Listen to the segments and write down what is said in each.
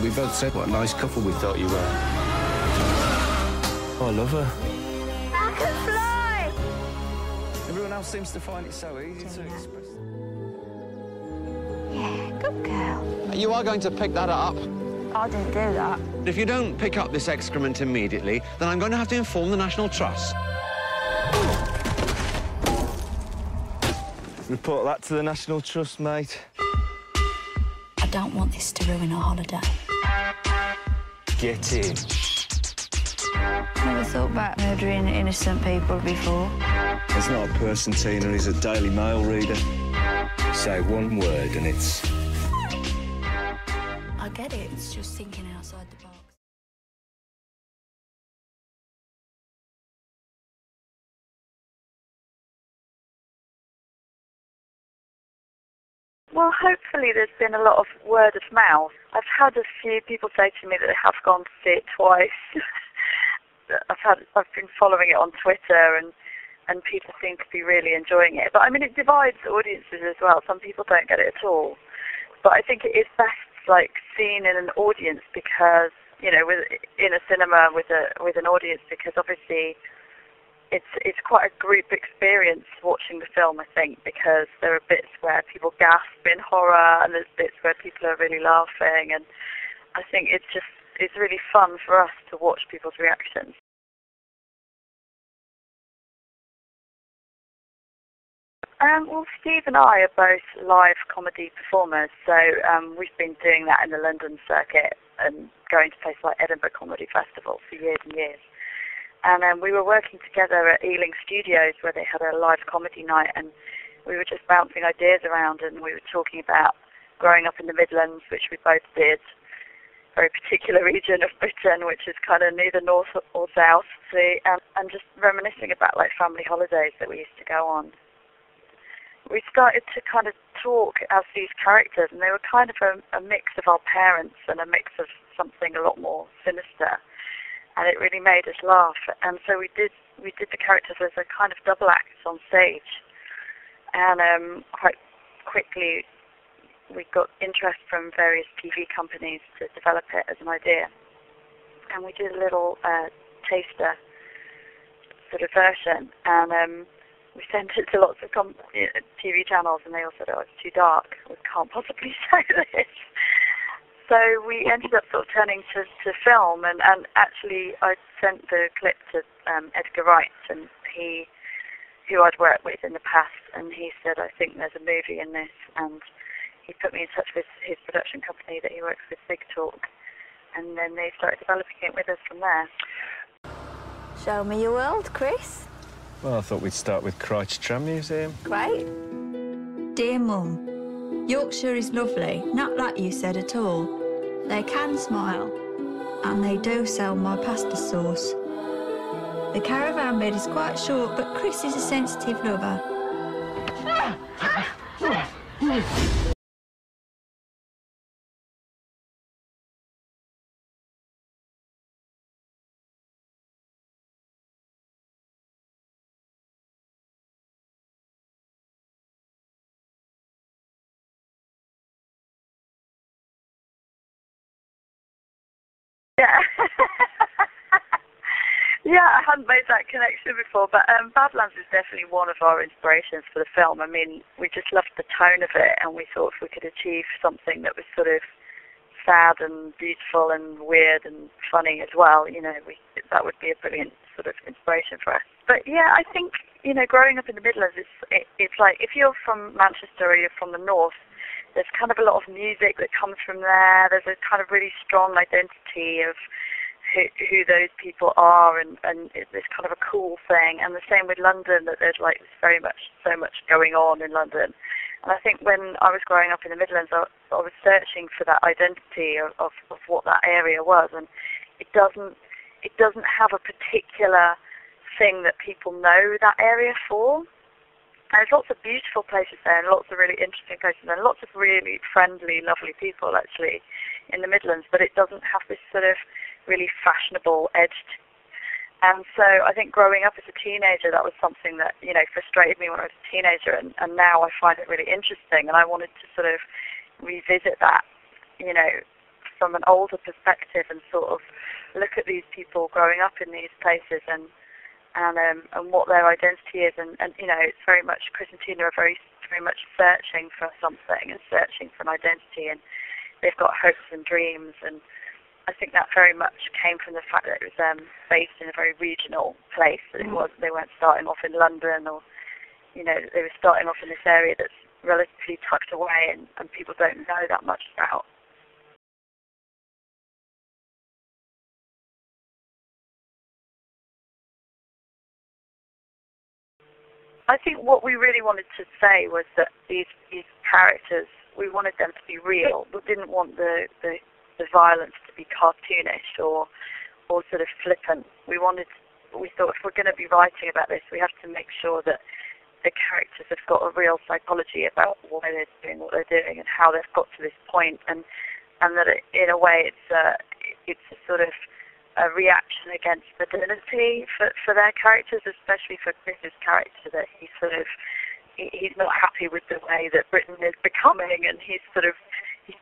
We both said what a nice couple we thought you were. Oh, I love her. I can fly! Everyone else seems to find it so easy to express. Yeah, good girl. You are going to pick that up? I didn't do that. If you don't pick up this excrement immediately, then I'm going to have to inform the National Trust. Report that to the National Trust, mate. I don't want this to ruin our holiday. Get in. Never thought about murdering innocent people before. It's not a person, Tina. He's a Daily Mail reader. Say one word and it's... I get it, it's just thinking outside the box. Well, hopefully there's been a lot of word of mouth. I've had a few people say to me that they have gone to see it twice. I've been following it on Twitter and people seem to be really enjoying it. But I mean, it divides audiences as well. Some people don't get it at all. But I think it is best seen in an audience because, you know, in a cinema with an audience, because obviously it's quite a group experience watching the film, I think, because there are bits where people gasp in horror and there's bits where people are really laughing, and I think it's really fun for us to watch people's reactions. Well, Steve and I are both live comedy performers, so we've been doing that in the London circuit and going to places like Edinburgh Comedy Festival for years and years. And we were working together at Ealing Studios where they had a live comedy night, and we were just bouncing ideas around, and we were talking about growing up in the Midlands, which we both did, a very particular region of Britain, which is kind of neither north or south, and just reminiscing about family holidays that we used to go on. We started to kind of talk as these characters, and they were kind of a mix of our parents and a mix of something a lot more sinister. And it really made us laugh. And so we did the characters as a kind of double act on stage. And quite quickly we got interest from various TV companies to develop it as an idea. And we did a little taster sort of version. And we sent it to lots of TV channels, and they all said, oh, it's too dark. We can't possibly show this. So we ended up sort of turning to film, and actually I sent the clip to Edgar Wright, and who I'd worked with in the past, and he said, I think there's a movie in this, and he put me in touch with his production company that he works with, Big Talk, and then they started developing it with us from there. Show me your world, Chris. Well, I thought we'd start with Crouch Tram Museum. Great. Dear Mum, Yorkshire is lovely, not like you said at all. They can smile, and they do sell my pasta sauce. The caravan bed is quite short, but Chris is a sensitive lover. Yeah. Yeah, I hadn't made that connection before, but Badlands is definitely one of our inspirations for the film. I mean, we just loved the tone of it, and we thought if we could achieve something that was sort of sad and beautiful and weird and funny as well, you know, that would be a brilliant sort of inspiration for us. But yeah, I think, you know, growing up in the Midlands, it's like if you're from Manchester or you're from the north, there's kind of a lot of music that comes from there. There's a kind of really strong identity of who those people are, and it's kind of a cool thing. And the same with London, that there's so much going on in London. And I think when I was growing up in the Midlands, I was searching for that identity of what that area was, and it doesn't have a particular thing that people know that area for. And there's lots of beautiful places there, and lots of really interesting places, and lots of really friendly, lovely people actually in the Midlands, but it doesn't have this sort of really fashionable edge. And so I think growing up as a teenager, that was something that, you know, frustrated me when I was a teenager, and now I find it really interesting, and I wanted to sort of revisit that, you know, from an older perspective and sort of look at these people growing up in these places and what their identity is, and you know, it's very much, Chris and Tina are very much searching for something and searching for an identity, and they've got hopes and dreams, and I think that very much came from the fact that it was based in a very regional place. That they weren't starting off in London, or you know, they were starting off in this area that's relatively tucked away and people don't know that much about. I think what we really wanted to say was that these characters, we wanted them to be real. We didn't want the violence to be cartoonish or sort of flippant. We thought if we're going to be writing about this, we have to make sure that the characters have got a real psychology about why they're doing what they're doing and how they've got to this point, and that in a way it's a sort of a reaction against modernity for their characters, especially for Chris's character, that he's not happy with the way that Britain is becoming, and he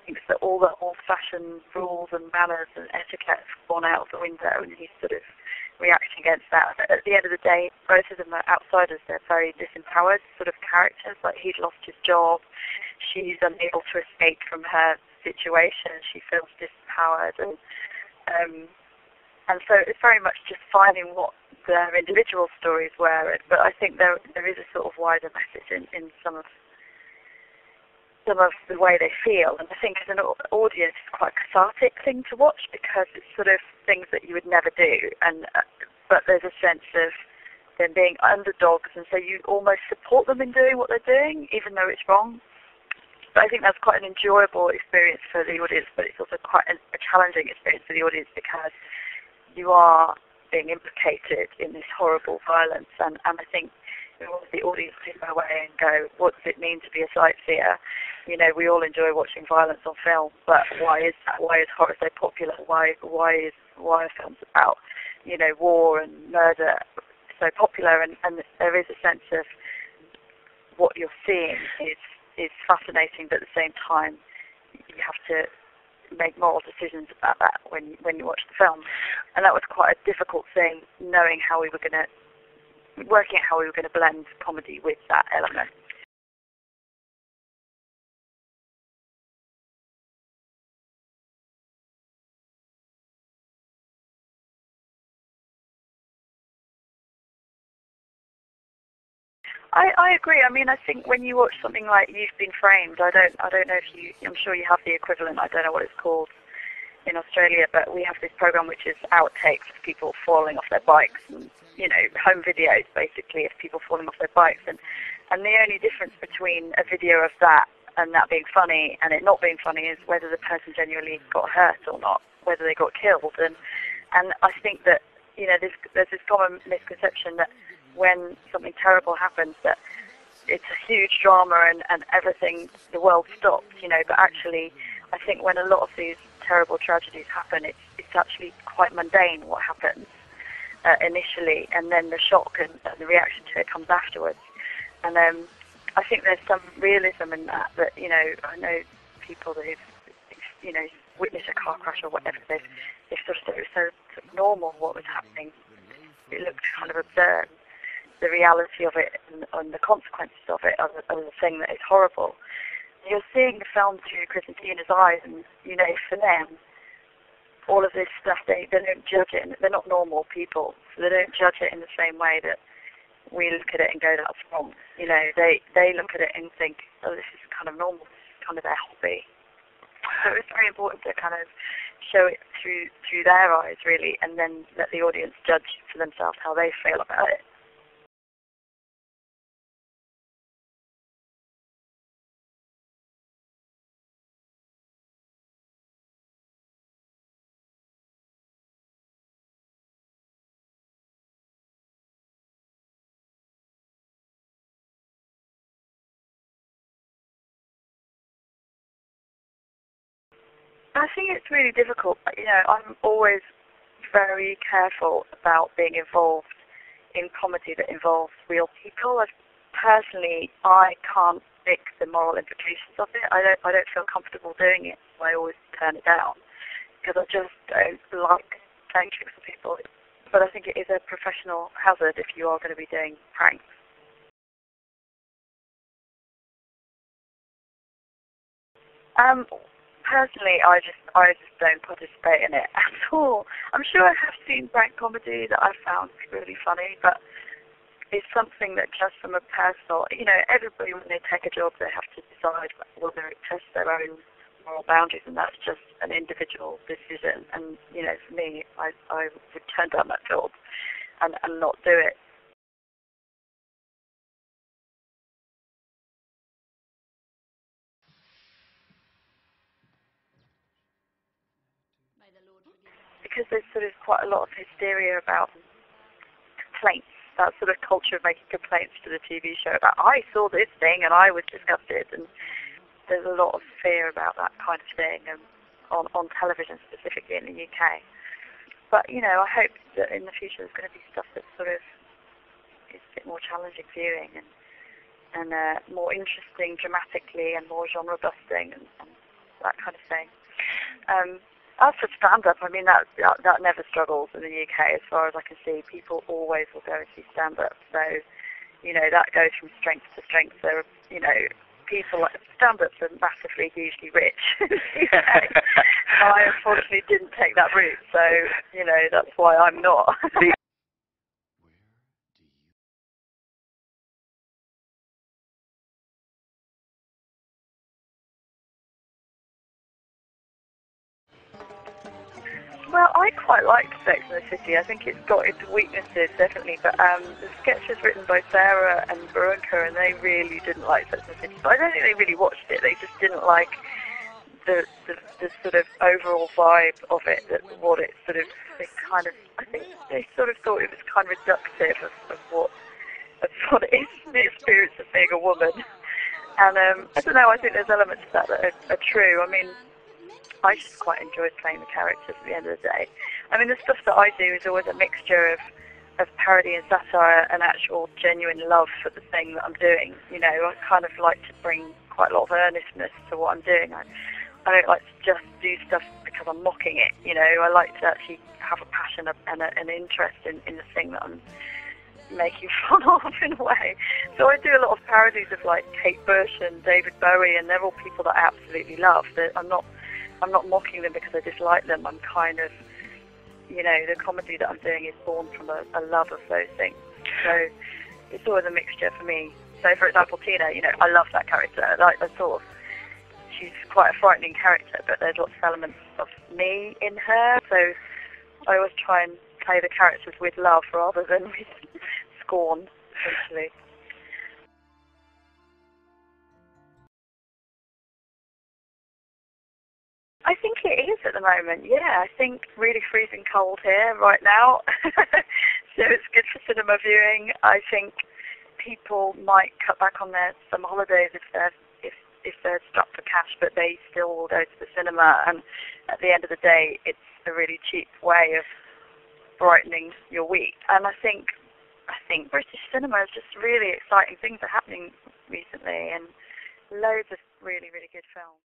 thinks that all the old-fashioned rules and manners and etiquette have gone out the window, and he's sort of reacting against that. But at the end of the day, both of them are outsiders. They're very disempowered sort of characters. Like, he's lost his job, she's unable to escape from her situation, she feels disempowered, and so it's very much just finding what their individual stories were. But I think there is a sort of wider message in some of the way they feel. And I think as an audience, it's quite a cathartic thing to watch, because it's sort of things that you would never do. But there's a sense of them being underdogs, and so you almost support them in doing what they're doing, even though it's wrong. But I think that's quite an enjoyable experience for the audience, but it's also quite a challenging experience for the audience, because you are being implicated in this horrible violence, and I think the audience take away and go, what does it mean to be a sightseer? You know, we all enjoy watching violence on film, but why is that? Why is horror so popular? Why are films about, you know, war and murder so popular? And there is a sense of what you're seeing is fascinating, but at the same time you have to make moral decisions about that when you watch the film. And that was quite a difficult thing, working out how we were going to blend comedy with that element. I agree. I mean, I think when you watch something like You've Been Framed, I don't know if I'm sure you have the equivalent, I don't know what it's called in Australia, but we have this program which is outtakes of people falling off their bikes, and, you know, home videos basically of people falling off their bikes, and the only difference between a video of that and that being funny and it not being funny is whether the person genuinely got hurt or not, whether they got killed, and I think that, you know, there's this common misconception that when something terrible happens, that it's a huge drama and everything, the world stops, you know, but actually I think when a lot of these terrible tragedies happen, it's actually quite mundane what happens initially, and then the shock and the reaction to it comes afterwards. And I think there's some realism in that, you know, I know people that have, you know, witnessed a car crash or whatever, they've sort of thought it was so normal what was happening. It looked kind of absurd. The reality of it and the consequences of it are the thing that is horrible. You're seeing the film through Chris and Tina's eyes, and, you know, for them, all of this stuff, they don't judge it. They're not normal people, so they don't judge it in the same way that we look at it and go, that's wrong. You know, they look at it and think, oh, this is kind of normal, this is kind of their hobby. So it's very important to kind of show it through their eyes, really, and then let the audience judge for themselves how they feel about it. I think it's really difficult. You know, I'm always very careful about being involved in comedy that involves real people. I can't pick the moral implications of it. I don't feel comfortable doing it, so I always turn it down. because I just don't like playing tricks on people. But I think it is a professional hazard if you are going to be doing pranks. Personally, I just don't participate in it at all. I'm sure I have seen prank comedy that I've found really funny, but it's something that just from a personal, everybody when they take a job, they have to decide whether it tests their own moral boundaries, and that's just an individual decision. And, for me, I would turn down that job and not do it. Because there's sort of quite a lot of hysteria about complaints, that sort of culture of making complaints to the TV show about, I saw this thing and I was disgusted, and there's a lot of fear about that kind of thing on television, specifically in the UK. But, I hope that in the future there's going to be stuff that sort of is a bit more challenging viewing and more interesting dramatically and more genre-busting and that kind of thing. As for stand-up, I mean, that never struggles in the UK as far as I can see. People always will go and see stand-up. So, that goes from strength to strength. There are, people like stand-ups are massively, hugely rich in the UK. I unfortunately didn't take that route, so, that's why I'm not. Well, I quite liked Sex and the City. I think it's got its weaknesses, definitely, but the sketch was written by Sarah and Veronica, and they really didn't like Sex and the City. But I don't think they really watched it. They just didn't like the sort of overall vibe of it, what it sort of, I think they sort of thought it was kind of reductive of what it is, the experience of being a woman. And I don't know, I think there's elements of that are true. I mean, I just quite enjoyed playing the characters at the end of the day. I mean, the stuff that I do is always a mixture of parody and satire and actual genuine love for the thing that I'm doing. I kind of like to bring quite a lot of earnestness to what I'm doing. I don't like to just do stuff because I'm mocking it. I like to actually have a passion and an interest in the thing that I'm making fun of in a way. So I do a lot of parodies of like Kate Bush and David Bowie, and they're all people that I absolutely love. I'm not mocking them because I dislike them. I'm kind of, the comedy that I'm doing is born from a love of those things. So it's always a mixture for me. So for example, Tina, I love that character. She's quite a frightening character, but there's lots of elements of me in her. So I always try and play the characters with love rather than with scorn, essentially. I think it is at the moment, yeah. I think really freezing cold here right now. So it's good for cinema viewing. I think people might cut back on their summer holidays if they're strapped for cash, but they still will go to the cinema. And at the end of the day, it's a really cheap way of brightening your week. And I think British cinema is just really exciting. Things are happening recently, and loads of really, really good films.